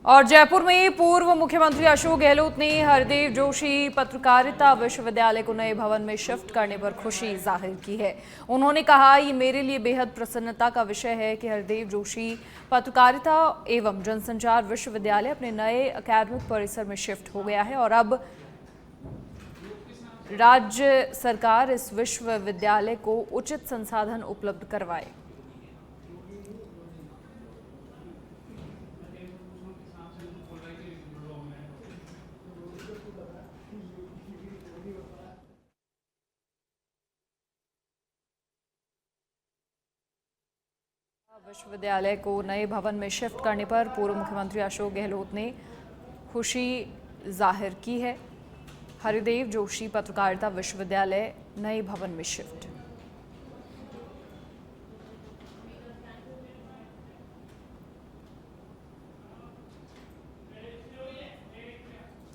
और जयपुर में पूर्व मुख्यमंत्री अशोक गहलोत ने हरदेव जोशी पत्रकारिता विश्वविद्यालय को नए भवन में शिफ्ट करने पर खुशी जाहिर की है। उन्होंने कहा, ये मेरे लिए बेहद प्रसन्नता का विषय है कि हरदेव जोशी पत्रकारिता एवं जनसंचार विश्वविद्यालय अपने नए अकादमिक परिसर में शिफ्ट हो गया है और अब राज्य सरकार इस विश्वविद्यालय को उचित संसाधन उपलब्ध करवाए। विश्वविद्यालय को नए भवन में शिफ्ट करने पर पूर्व मुख्यमंत्री अशोक गहलोत ने खुशी जाहिर की है। हरदेव जोशी पत्रकारिता विश्वविद्यालय नए भवन में शिफ्ट।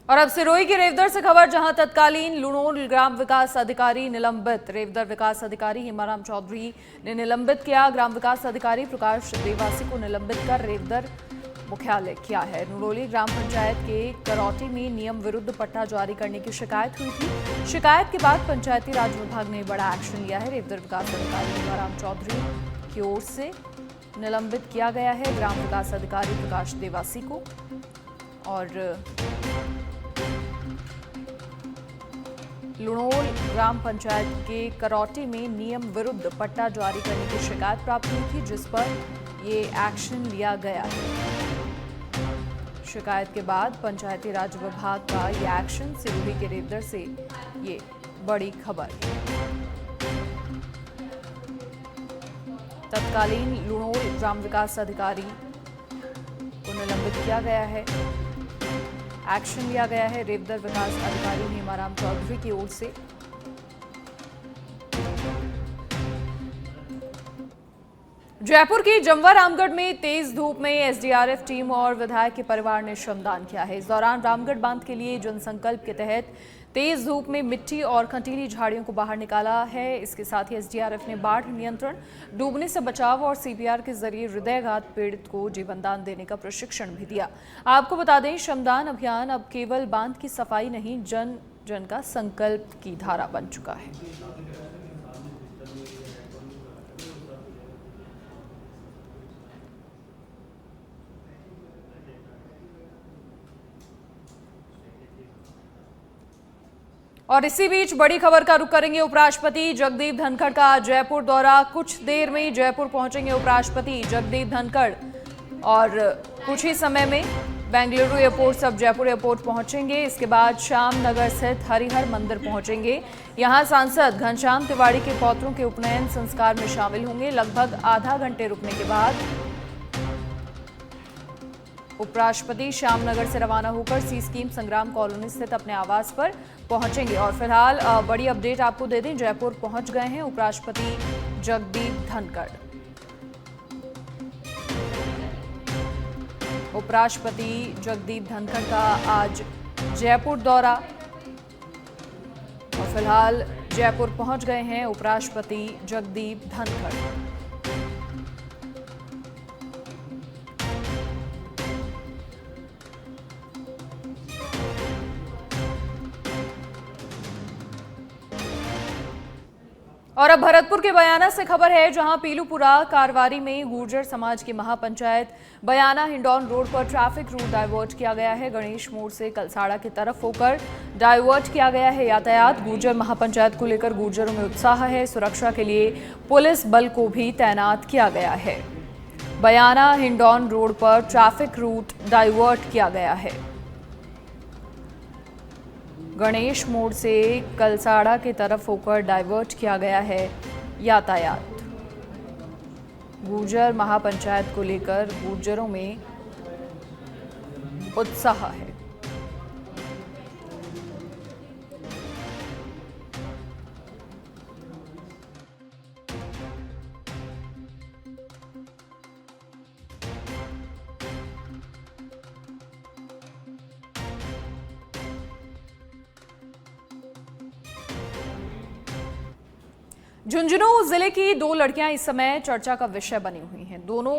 और अब सिरोही के रेवदर से खबर, जहां तत्कालीन लुणोल ग्राम विकास अधिकारी निलंबित। रेवदर विकास अधिकारी हेमाराम चौधरी ने निलंबित किया। ग्राम विकास अधिकारी प्रकाश देवासी को निलंबित कर रेवदर मुख्यालय किया है। नुरोली ग्राम पंचायत के करौटी में नियम विरुद्ध पट्टा जारी करने की शिकायत हुई थी। शिकायत के बाद पंचायती राज विभाग ने बड़ा एक्शन लिया है। रेवदर विकास अधिकारी हेमाराम चौधरी की ओर से निलंबित किया गया है ग्राम विकास अधिकारी प्रकाश देवासी को। और लुणोल ग्राम पंचायत के करौटी में नियम विरुद्ध पट्टा जारी करने की शिकायत प्राप्त हुई थी, जिस पर ये एक्शन लिया गया है। शिकायत के बाद पंचायती राज विभाग का ये एक्शन, सिरोही के रेवदर से ये बड़ी खबर। तत्कालीन लुणोल ग्राम विकास अधिकारी को निलंबित किया गया है। एक्शन लिया गया है रेवदर विकास अधिकारी हेमाराम चौधरी की ओर से। जयपुर की जमवा रामगढ़ में तेज धूप में एसडीआरएफ टीम और विधायक के परिवार ने श्रमदान किया है। इस दौरान रामगढ़ बांध के लिए जनसंकल्प के तहत तेज धूप में मिट्टी और कंटीली झाड़ियों को बाहर निकाला है। इसके साथ ही एसडीआरएफ ने बाढ़ नियंत्रण, डूबने से बचाव और सीपीआर के जरिए हृदयघात पीड़ित को जीवनदान देने का प्रशिक्षण भी दिया। आपको बता दें, श्रमदान अभियान अब केवल बांध की सफाई नहीं, जन जन का संकल्प की धारा बन चुका है। और इसी बीच बड़ी खबर का रुख करेंगे। उपराष्ट्रपति जगदीप धनखड़ का जयपुर दौरा। कुछ देर में जयपुर पहुंचेंगे उपराष्ट्रपति जगदीप धनखड़ और कुछ ही समय में बेंगलुरु एयरपोर्ट से अब जयपुर एयरपोर्ट पहुंचेंगे। इसके बाद श्याम नगर स्थित हरिहर मंदिर पहुंचेंगे। यहां सांसद घनश्याम तिवाड़ी के पौत्रों के उपनयन संस्कार में शामिल होंगे। लगभग आधा घंटे रुकने के बाद उपराष्ट्रपति श्यामनगर से रवाना होकर सी स्कीम संग्राम कॉलोनी स्थित अपने आवास पर पहुंचेंगे। और फिलहाल बड़ी अपडेट आपको दे दें, जयपुर पहुंच गए हैं उपराष्ट्रपति जगदीप धनखड़। उपराष्ट्रपति जगदीप धनखड़ का आज जयपुर दौरा और फिलहाल जयपुर पहुंच गए हैं उपराष्ट्रपति जगदीप धनखड़। और अब भरतपुर के बयाना से खबर है, जहां पीलूपुरा कारवारी में गुर्जर समाज की महापंचायत बयाना हिंडौन रोड पर ट्रैफिक रूट डाइवर्ट किया गया है। गणेश मोड़ से कलसाड़ा की तरफ होकर डाइवर्ट किया गया है यातायात। गुर्जर महापंचायत को लेकर गुर्जरों में उत्साह है। सुरक्षा के लिए पुलिस बल को भी तैनात किया गया है। बयाना हिंडौन रोड पर ट्रैफिक रूट डाइवर्ट किया गया है। गणेश मोड़ से कलसाड़ा की तरफ होकर डाइवर्ट किया गया है यातायात। गुर्जर महापंचायत को लेकर गुर्जरों में उत्साह है। झुंझुनू जिले की दो लड़कियां इस समय चर्चा का विषय बनी हुई हैं। दोनों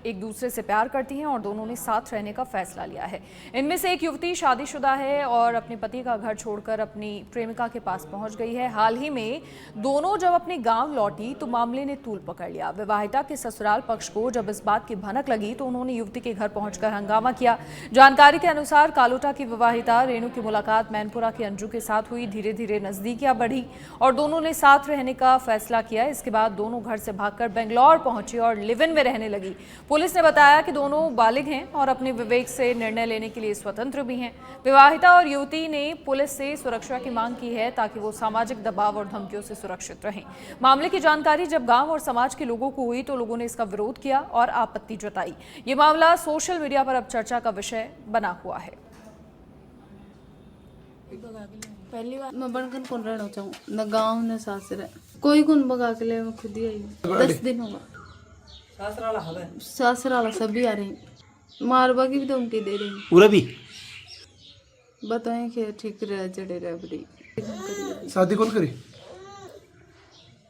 एक दूसरे से प्यार करती हैं और दोनों ने साथ रहने का फैसला लिया है। इनमें से एक युवती शादीशुदा है और अपने पति का घर छोड़कर अपनी प्रेमिका के पास पहुंच गई है। हाल ही में दोनों जब अपने गांव लौटी तो मामले ने तूल पकड़ लिया। विवाहिता के ससुराल पक्ष को जब इस बात की भनक लगी तो उन्होंने युवती के घर पहुंचकर हंगामा किया। जानकारी के अनुसार कालोटा की विवाहिता रेणु की मुलाकात मैनपुरा के अंजू के साथ हुई। धीरे धीरे नजदीकियां बढ़ी और दोनों ने साथ रहने का फैसला किया। इसके बाद दोनों घर से भागकर बेंगलौर पहुंची और लिव इन में रहने लगी। पुलिस ने बताया कि दोनों बालिग हैं और अपने विवेक से निर्णय लेने के लिए स्वतंत्र भी हैं। विवाहिता और युवती ने पुलिस से सुरक्षा की मांग की है ताकि वो सामाजिक दबाव और धमकियों से सुरक्षित रहें। मामले की जानकारी जब गांव और समाज के लोगों को हुई तो लोगों ने इसका विरोध किया और आपत्ति जताई। ये मामला सोशल मीडिया पर अब चर्चा का विषय बना हुआ है। पहली बार मैं बनकर कौन रहना चाहूँ, न गाँव न सासर है, कोई कौन भगा के ले, मैं खुद ही आई हूँ। 10 दिन होगा। सासर वाला सभी आ रहे हैं, मारवा की भी धमकी दे रही हैं। पूरा भी बताएं कि ठीक रह जड़े रह बड़ी। शादी कौन करी?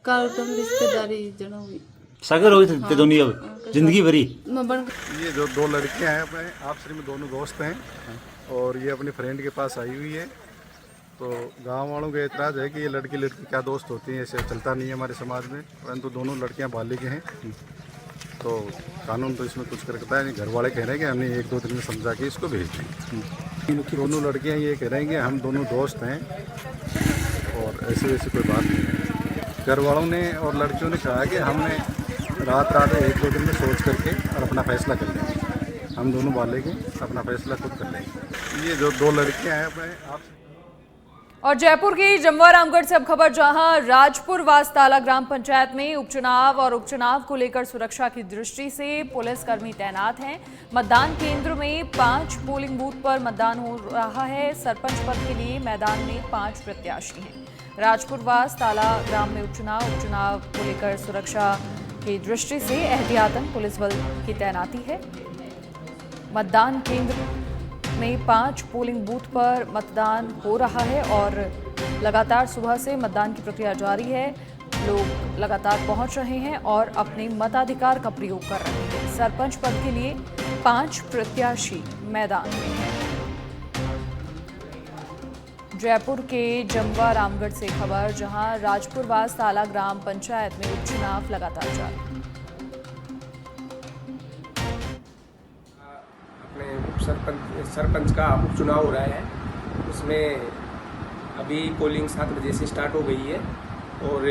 कारोटा में रिश्तेदारी जना हुई। सागर हो गए थे दोनों अब जिंदगी भरी। मैं बनकर ये जो 2 लड़कियां हैं अपने आपस में दोनों दोस्त हैं और ये अपनी फ्रेंड के पास आई हुई है। तो गांव वालों का एतराज़ है कि ये लड़की क्या दोस्त होती हैं, ऐसे चलता नहीं है हमारे समाज में। परंतु दोनों लड़कियां बालिग हैं तो कानून तो इसमें कुछ करता है नहीं। घर वाले कह रहे हैं कि हमने 1-2 दिन में समझा के इसको भेज दें। दोनों लड़कियां ये कह रहे हैं कि हम दोनों दोस्त हैं और ऐसे वैसे कोई बात नहीं है। घर वालों ने और लड़कियों ने कहा कि हमने रात 1-2 दिन में सोच करके और अपना फैसला कर लेंगे। हम दोनों बालिग हैं, अपना फैसला खुद कर लेंगे। ये जो 2 लड़कियां हैं अपने आप। और जयपुर की जमवा रामगढ़ से अब खबर, जहां राजपुर वास्ताला ग्राम पंचायत में उपचुनाव को लेकर सुरक्षा की दृष्टि से पुलिस कर्मी तैनात हैं। मतदान केंद्र में 5 पोलिंग बूथ पर मतदान हो रहा है। सरपंच पद के लिए मैदान में 5 प्रत्याशी हैं। राजपुर वास्ताला ग्राम में उपचुनाव को लेकर सुरक्षा की दृष्टि से एहतियातन पुलिस बल की तैनाती है। मतदान केंद्र में 5 पोलिंग बूथ पर मतदान हो रहा है और लगातार सुबह से मतदान की प्रक्रिया जारी है। लोग लगातार पहुंच रहे हैं और अपने मताधिकार का प्रयोग कर रहे हैं। सरपंच पद के लिए 5 प्रत्याशी मैदान में हैं। जयपुर के जमवा रामगढ़ से खबर, जहां राजपुर वास्ताला ग्राम पंचायत में उपचुनाव लगातार जारी। सरपंच का उपचुनाव हो रहा है। उसमें अभी पोलिंग 7 बजे से स्टार्ट हो गई है और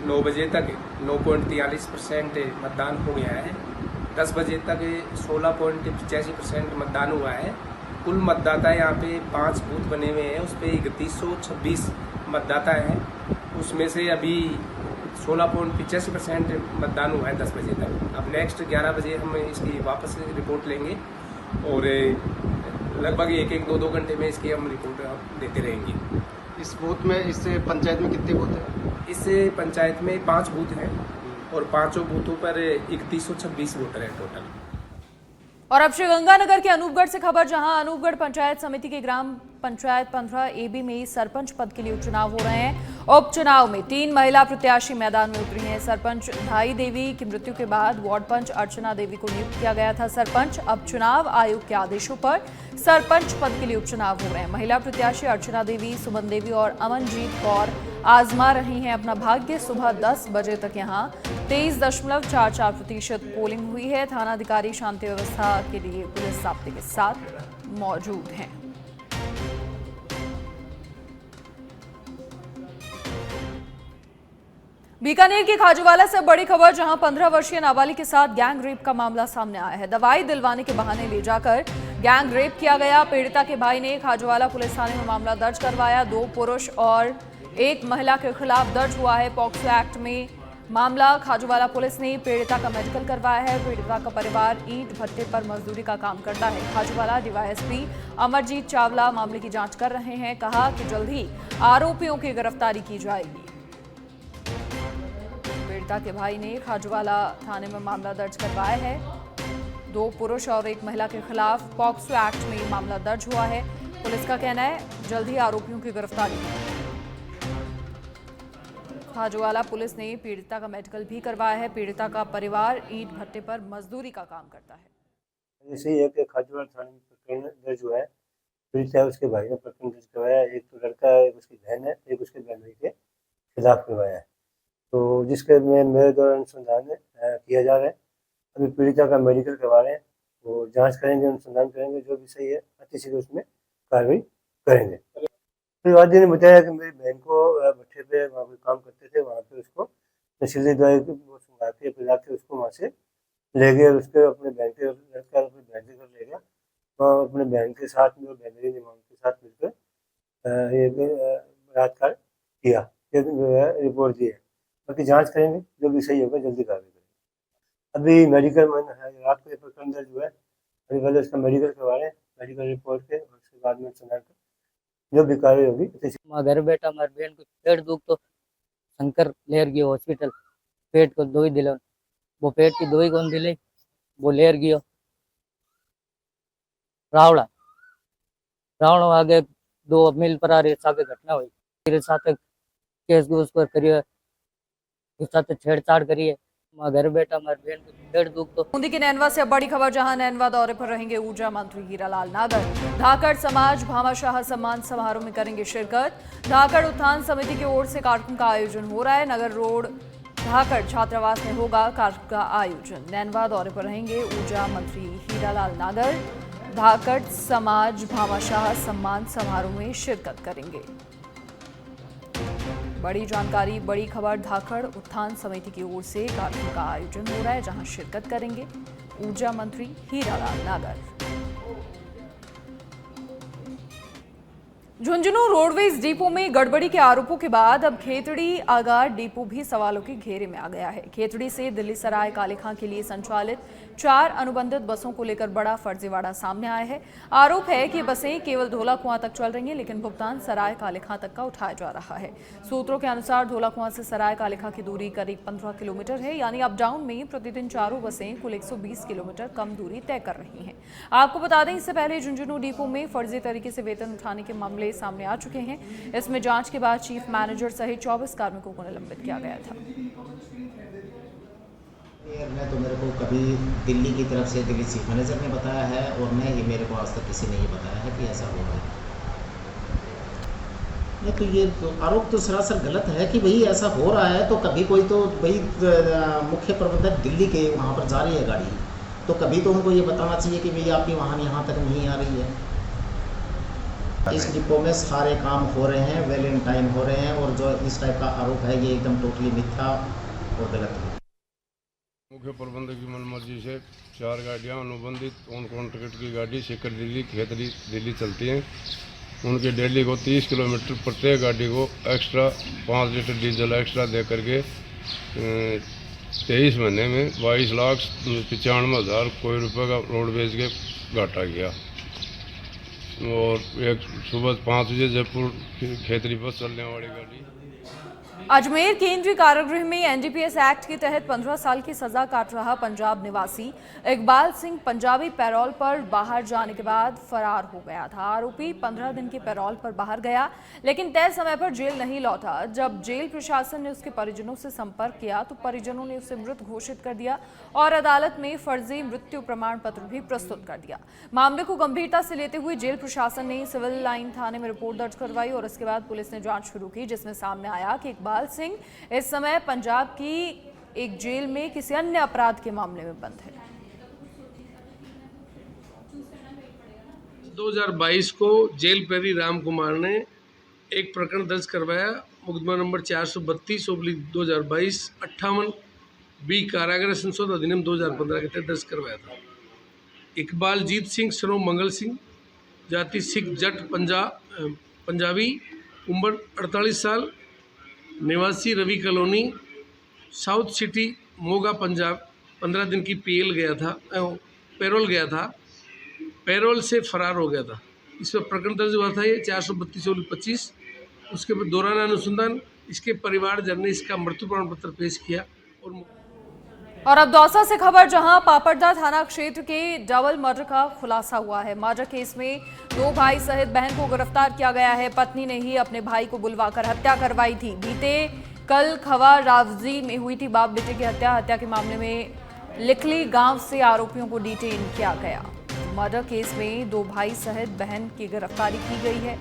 9 बजे तक 9.43% मतदान हो गया है। 10 बजे तक 16.85% मतदान हुआ है। कुल मतदाता यहाँ पे 5 बूथ बने हुए हैं, उस पर 3126 मतदाता हैं। उसमें से अभी 16.85% मतदान हुआ है 10 बजे तक। अब नेक्स्ट 11 बजे हम इसकी वापस रिपोर्ट लेंगे और लगभग 1-2 घंटे में इसकी हम रिपोर्ट देते रहेंगे। इस बूथ में, इस पंचायत में कितने बूथ हैं? इस पंचायत में 5 बूथ हैं और 5 बूथों पर 3126 वोटर हैं टोटल। और अब श्रीगंगानगर के अनूपगढ़ से खबर, जहां अनूपगढ़ पंचायत समिति के ग्राम पंचायत 15 AB में सरपंच पद के लिए उपचुनाव हो रहे हैं। उपचुनाव में 3 महिला प्रत्याशी मैदान में उतरी हैं। सरपंच धाई देवी की मृत्यु के बाद वार्ड पंच अर्चना देवी को नियुक्त किया गया था सरपंच। अब चुनाव आयोग के आदेशों पर सरपंच पद के लिए उपचुनाव हो रहे हैं। महिला प्रत्याशी अर्चना देवी, सुमन देवी और अमनजीत कौर आजमा रही हैं अपना भाग्य। सुबह 10 बजे तक यहाँ 23.44% पोलिंग हुई है। थानाधिकारी शांति व्यवस्था के लिए पुलिस जाब्ते के साथ मौजूद हैं। बीकानेर के खाजूवाला से बड़ी खबर, जहां 15 वर्षीय नाबालिग के साथ गैंग रेप का मामला सामने आया है। दवाई दिलवाने के बहाने ले जाकर गैंग रेप किया गया। पीड़िता के भाई ने खाजूवाला पुलिस थाने में मामला दर्ज करवाया। 2 पुरुष और 1 महिला के खिलाफ दर्ज हुआ है पॉक्सो एक्ट में मामला। खाजूवाला पुलिस ने पीड़िता का मेडिकल करवाया है। पीड़िता का परिवार ईंट भट्टे पर मजदूरी का काम करता है। खाजूवाला डीवाईएसपी अमरजीत चावला मामले की जांच कर रहे हैं। कहा कि जल्द ही आरोपियों की गिरफ्तारी की जाएगी। पीड़िता के भाई ने खाजूवाला थाने में मामला दर्ज करवाया है। 2 पुरुष और 1 महिला के खिलाफ पॉक्सो एक्ट में मामला दर्ज हुआ है। पुलिस का कहना है जल्द ही आरोपियों की गिरफ्तारी होगी। खाजूवाला पुलिस ने पीड़िता का मेडिकल भी करवाया है। पीड़िता का परिवार ईंट भट्टे पर मजदूरी का काम करता है। जैसे ही एक खाजूवाला थाने में प्रकरण दर्ज हुआ है, पीड़िता है उसके भाई ने प्रकरण दर्ज करवाया है। एक तो लड़का है, एक उसकी बहन है, एक उसके बहनोई के खिलाफ करवाया है। तो जिसके में मेरे द्वारा अनुसंधान किया जा रहा है। अभी पीड़िता का मेडिकल करवा रहे हैं, वो जांच करेंगे, अनुसंधान करेंगे, जो भी सही है अति शीघ्र उसमें कार्रवाई करेंगे। परिवारजन ने बताया कि मेरी बहन को भट्टे पे वहाँ पे काम करते थे, वहाँ पे उसको नशीली दवाई वो सुंघा के पिला के उसको वहाँ से ले गए। उसके अपने बहन के लड़का अपने बहन के घर ले गया। वहाँ अपने बहन के साथ में और बहनोई ने के साथ मिलकर ये बलात्कार किया, रिपोर्ट दी है। बाकी जांच करेंगे, जो भी सही होगा जल्दी कार्रवाई करेंगे। अभी मेडिकल में रात को प्रकरण दर्ज हुआ है, अभी पहले उसका मेडिकल करवा रहे हैं, मेडिकल रिपोर्ट के, और उसके बाद में सुना कर जो भी कार्रवाई होगी। माँ घर बैठा हमारे बहन को पेट दुख तो शंकर लेर गयो हॉस्पिटल, पेट को दवाई दिला, वो पेट की दवाई कौन दिले, वो लेर गयो रावड़ा आगे 2 मील पर आ रही साथ घटना हुई, मेरे साथ केस उस पर करिए, साथ छेड़छाड़ करिए। माँ घर बैठा हमारे बहन को पेट दुख तो। बूंदी की नैनवा से अब बड़ी खबर, जहां नैनवा दौरे पर रहेंगे ऊर्जा मंत्री हीरालाल नागर। धाकड़ समाज भामाशाह सम्मान समारोह में करेंगे शिरकत। धाकड़ उत्थान समिति की ओर से कार्यक्रम का आयोजन हो रहा है। नगर रोड धाकड़ छात्रावास में होगा कार्यक्रम का आयोजन। नैनवा दौरे पर रहेंगे ऊर्जा मंत्री हीरालाल नागर। धाकड़ समाज भामाशाह सम्मान समारोह में शिरकत करेंगे। बड़ी जानकारी, बड़ी खबर, धाकड़ उत्थान समिति की ओर से कार्यक्रम का आयोजन हो रहा है, जहां शिरकत करेंगे ऊर्जा मंत्री हीरालाल नागर। झुंझुनू रोडवेज डिपो में गड़बड़ी के आरोपों के बाद अब खेतड़ी आगार डिपो भी सवालों के घेरे में आ गया है। खेतड़ी से दिल्ली सराय काले खां के लिए संचालित 4 अनुबंधित बसों को लेकर बड़ा फर्जीवाड़ा सामने आया है। आरोप है कि बसें केवल धोला कुआं तक चल रही हैं, लेकिन भुगतान सराय काले खां तक का उठाया जा रहा है। सूत्रों के अनुसार धोला कुआं से सराय काले खां की दूरी करीब 15 किलोमीटर है, यानी अप डाउन में प्रतिदिन चारों बसें कुल 120 किलोमीटर कम दूरी तय कर रही हैं। आपको बता दें, इससे पहले झुंझुनू डिपो में फर्जी तरीके से वेतन उठाने के मामले सामने आ चुके हैं। इसमें जांच के बाद चीफ मैनेजर सहित 24 कार्मिकों को निलंबित किया गया था। मैं तो मेरे को कभी दिल्ली की तरफ से दिल्ली चीफ मैनेजर ने बताया है, और न ही मेरे को आज तक किसी ने ये बताया है कि ऐसा हो रहा है। नहीं तो ये आरोप तो सरासर गलत है कि भाई ऐसा हो रहा है। तो कभी कोई तो भाई मुख्य प्रबंधक दिल्ली के वहाँ पर जा रही है गाड़ी, तो कभी तो उनको ये बताना चाहिए कि भाई आपकी वाहन यहाँ तक नहीं आ रही है। इस डिपो में सारे काम हो रहे हैं, वेल इन टाइम हो रहे हैं, और जो इस टाइप का आरोप है ये एकदम टोटली मिथ्या और गलत है। मुख्य प्रबंधक की मनमर्जी से 4 गाड़ियाँ अनुबंधित ऑन कॉन्ट्रैक्ट की गाड़ी सीकर दिल्ली खेतड़ी दिल्ली चलती हैं। उनके डेली को 30 किलोमीटर प्रत्येक गाड़ी को एक्स्ट्रा 5 लीटर डीजल एक्स्ट्रा दे करके 23 महीने में 22,95,000 कोई रुपये का रोडवेज के घाटा गया। और एक सुबह 5 बजे जयपुर खेतड़ी बस चलने वाली गाड़ी। अजमेर केंद्रीय कारागृह में एनडीपीएस एक्ट के तहत 15 साल की सजा काट रहा पंजाब निवासी इकबाल सिंह पंजाबी पैरोल पर बाहर जाने के बाद फरार हो गया था। आरोपी 15 दिन के पैरोल पर बाहर गया, लेकिन तय समय पर जेल नहीं लौटा। जब जेल प्रशासन ने उसके परिजनों से संपर्क किया तो परिजनों ने उसे मृत घोषित कर दिया और अदालत में फर्जी मृत्यु प्रमाण पत्र भी प्रस्तुत कर दिया। मामले को गंभीरता से लेते हुए जेल प्रशासन ने सिविल लाइन थाने में रिपोर्ट दर्ज करवाई और इसके बाद पुलिस ने जांच शुरू की, जिसमें सामने आया कि इकबाल सिंह इस समय पंजाब की एक जेल में किसी अन्य अपराध के मामले में बंद है। 2022 को जेल पेरी राम कुमार ने एक प्रकरण दर्ज करवाया, मुकदमा नंबर 432/2022 58 बी कारागार संशोधन अधिनियम 2015 के तहत दर्ज करवाया था। इकबाल जीत सिंह सनो मंगल सिंह, जाति सिख जट पंजाबी, उम्र 48 साल, निवासी Ravi colony south city Moga Punjab, 15 दिन की पैरोल गया था, पैरोल से फरार हो गया था। इस पर प्रकरण दर्ज हुआ था ये 432/25। उसके बाद दौरान अनुसंधान इसके परिवारजन ने इसका मृत्यु प्रमाण पत्र पेश किया। और अब दौसा से खबर, जहां पापड़दा थाना क्षेत्र के डबल मर्डर का खुलासा हुआ है। मर्डर केस में 2 भाई सहित बहन को गिरफ्तार किया गया है। पत्नी ने ही अपने भाई को बुलवाकर हत्या करवाई थी। बीते कल खवा रावजी में हुई थी बाप बेटे की हत्या के मामले में लिखली गांव से आरोपियों को डिटेन किया गया। मर्डर केस में 2 भाई सहित बहन की गिरफ्तारी की गई है।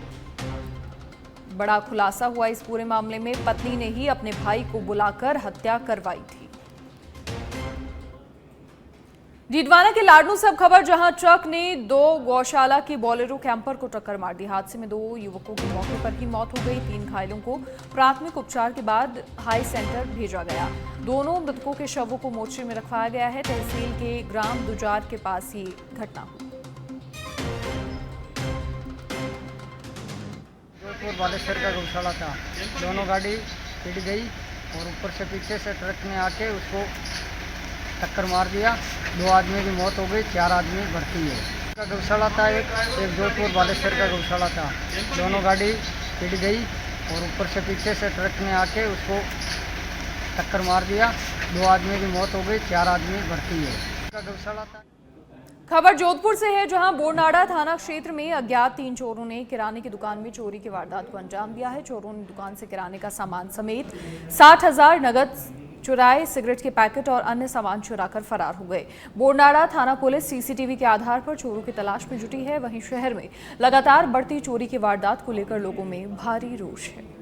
बड़ा खुलासा हुआ इस पूरे मामले में, पत्नी ने ही अपने भाई को बुलाकर हत्या करवाई थी। डीडवाना के लाडनू से अब खबर, जहां ट्रक ने 2 गौशाला की बोलेरो कैंपर को टक्कर मार दी। हादसे में 2 युवकों की मौके पर ही मौत हो गई। 3 घायलों को प्राथमिक उपचार के बाद हाई सेंटर भेजा गया। दोनों मृतकों के शवों को मोर्चे में रखवाया गया है। तहसील के ग्राम दुजार के पास ये घटना हुई। जोधपुर बालेश्वर का गौशाला था, दोनों गाड़ी पिट गई और ऊपर से पीछे से ट्रक ने आके उसको टक्कर मार दिया। 2 आदमी की मौत हो गई, 4 आदमी भर्ती है। का गौशाला था एक जोधपुर बालेश्वर का गौशाला था, दोनों गाड़ी पिट गई और ऊपर से पीछे से ट्रक ने आके उसको टक्कर मार दिया। 2 आदमी की मौत हो गई, 4 आदमी भर्ती है। का गौशाला था। खबर जोधपुर से है, जहां बोरनाड़ा थाना क्षेत्र में अज्ञात 3 चोरों ने किराने की दुकान में चोरी की वारदात को अंजाम दिया है। चोरों ने दुकान से किराने का सामान समेत 60,000 नगद चुराए, सिगरेट के पैकेट और अन्य सामान चुराकर फरार हो गए। बोरनाड़ा थाना पुलिस सीसीटीवी के आधार पर चोरों की तलाश में जुटी है। वहीं शहर में लगातार बढ़ती चोरी की वारदात को लेकर लोगों में भारी रोष है।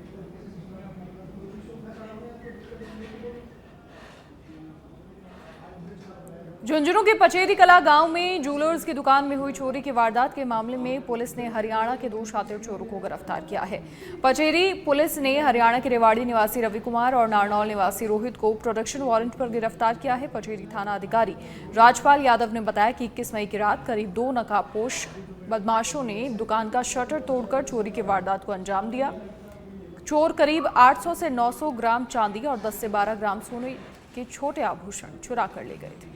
झुंझुनू के पचेरी कला गांव में ज्वेलर्स की दुकान में हुई चोरी की वारदात के मामले में पुलिस ने हरियाणा के 2 शातिर चोरों को गिरफ्तार किया है। पचेरी पुलिस ने हरियाणा के रेवाड़ी निवासी रवि कुमार और नारनौल निवासी रोहित को प्रोडक्शन वारंट पर गिरफ्तार किया है। पचेरी थाना अधिकारी राजपाल यादव ने बताया कि 21 मई की रात करीब 2 नकाबपोश बदमाशों ने दुकान का शटर तोड़कर चोरी की वारदात को अंजाम दिया। चोर करीब 800 से 900 ग्राम चांदी और 10 से 12 ग्राम सोने के छोटे आभूषण चुरा कर ले गए थे।